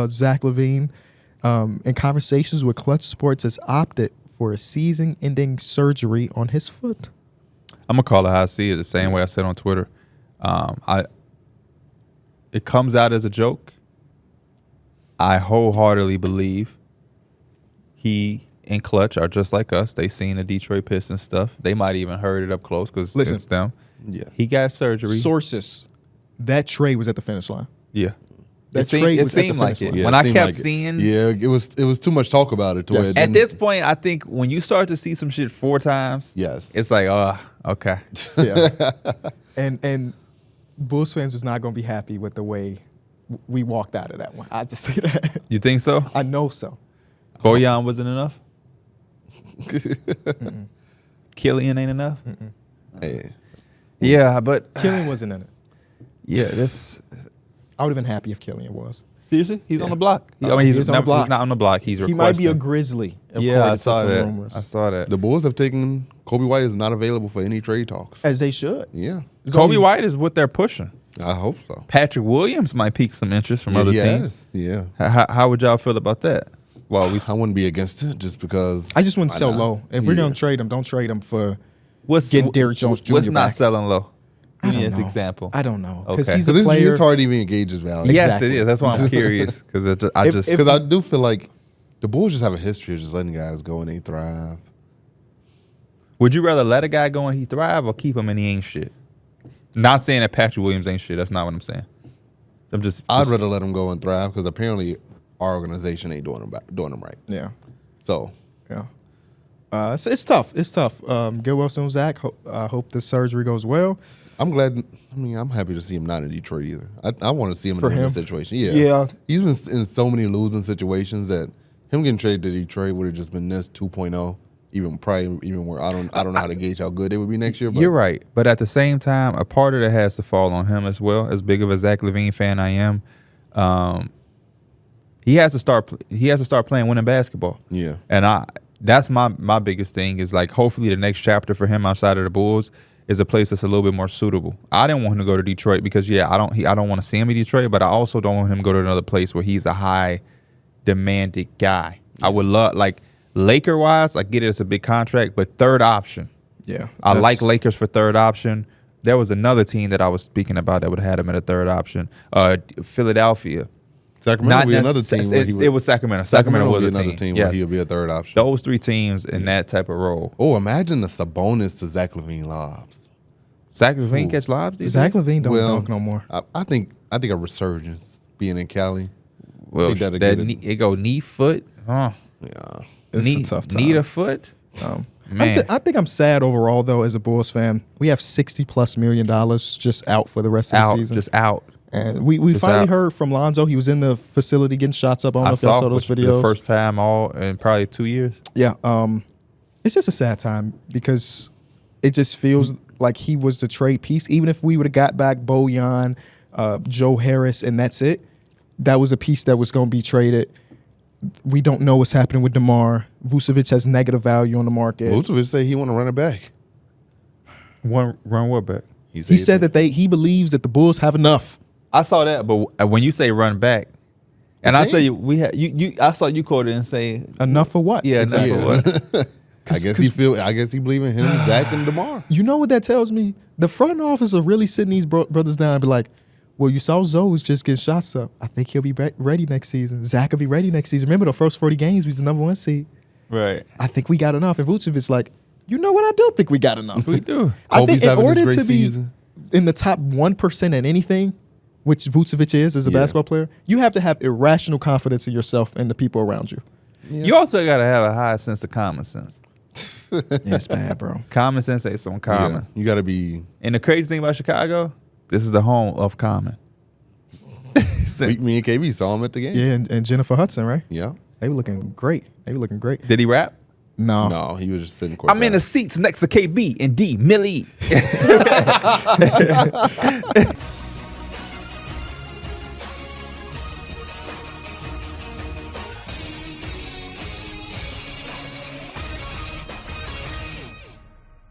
Zach Lavine, in conversations with Clutch Sports, has opted for a season-ending surgery on his foot. I'm gonna call it how I see it, the same way I said on Twitter. It comes out as a joke. I wholeheartedly believe he and Clutch are just like us. They seen the Detroit Pistons stuff. They might even heard it up close because it's them. Yeah, he got surgery. Sources, that trade was at the finish line. Yeah. That trade was seemed like it. Yeah, when I kept seeing, it was too much talk about it. At this point, I think when you start to see some shit 4 times, it's like, okay. Yeah. and Bulls fans was not going to be happy with the way we walked out of that one. I just say that. You think so? I know so. Bojan wasn't enough? Killian ain't enough? Hey. Yeah, but Killian wasn't in it. Yeah, this. I would have been happy if Killian was. Seriously? He's on the block. I mean, he's on the block. He's not on the block. He's requesting. He might be a Grizzly. Yeah, I saw that. Rumors. I saw that. The Bulls have taken Kobe White is not available for any trade talks. As they should. Yeah. Kobe White is what they're pushing. I hope so. Patrick Williams might pique some interest from other teams. Yeah. How would y'all feel about that? Well, I wouldn't be against it just because. I just wouldn't sell low. If we're going to trade him, don't trade him for getting Derrick Jones Jr. What's not back. selling low? I don't know. Example. I don't know. Because he's a player. It's hard to even engage his value. Yes, it is. That's why I'm curious. Because I do feel like the Bulls just have a history of just letting guys go and they thrive. Would you rather let a guy go and he thrive or keep him and he ain't shit? Not saying that Patrick Williams ain't shit. That's not what I'm saying. I'd rather let him go and thrive because apparently our organization ain't doing them right. Yeah. So. Yeah. It's tough. It's tough. Get well soon, Zach. Hope the surgery goes well. I'm glad. I'm happy to see him not in Detroit either. I want to see him in a situation. Yeah. He's been in so many losing situations that him getting traded to Detroit would have just been this 2.0. Even where I don't know how to gauge how good they would be next year. But you're right, but at the same time, a part of it has to fall on him as well. As big of a Zach Lavine fan I am, he has to start playing winning basketball. Yeah, and that's my biggest thing is like hopefully the next chapter for him outside of the Bulls is a place that's a little bit more suitable. I didn't want him to go to Detroit because I don't want to see him in Detroit, but I also don't want him to go to another place where he's a high demanded guy. I would love Laker-wise, I get it as a big contract, but third option. Yeah. I like Lakers for third option. There was another team that I was speaking about that would have had him at a third option. Philadelphia. Sacramento would be another team. It was Sacramento. Sacramento was another team where he would be a third option. Those 3 teams in that type of role. Oh, imagine the Sabonis to Zach Lavine lobs. Zach Lavine catch lobs these Zach days? Lavine don't dunk no more. I think a resurgence being in Cali. Well, it go knee, foot. Yeah. It's a tough time. Knee to foot. Man. I think I'm sad overall, though, as a Bulls fan. We have $60+ million just out for the rest of the season. Just out. And we finally heard from Lonzo. He was in the facility getting shots up. I don't know if y'all saw those videos. The first time in probably 2 years. Yeah. It's just a sad time because it just feels like he was the trade piece. Even if we would have got back Bojan, Joe Harris, and that's it, that was a piece that was going to be traded. We don't know what's happening with DeMar. Vucevic has negative value on the market. Vucevic say he want to run it back. Run what back? He said that he believes that the Bulls have enough. I saw that, but when you say run back, and I say I saw you quote it and say enough for what? Yeah, exactly. Enough for what? I guess he believe in him, Zach, and DeMar. You know what that tells me? The front office are really sitting these brothers down and be like, well, you saw Zoe was just getting shots up. I think he'll be ready next season. Zach will be ready next season. Remember the first 40 games, we was the number 1 seed. Right. I think we got enough. And Vucevic's like, you know what? I do think we got enough. We do. I think in order to be in the top 1% at anything, which Vucevic is as a basketball player, you have to have irrational confidence in yourself and the people around you. Yeah. You also got to have a high sense of common sense. Yeah, it's bad, bro. Common sense ain't so common. Yeah, you got to be. And the crazy thing about Chicago, this is the home of common. Me and KB saw him at the game. Yeah, and Jennifer Hudson, right? Yeah. They were looking great. Did he rap? No. No, he was just sitting courtside. I'm in the seats next to KB and D, Millie.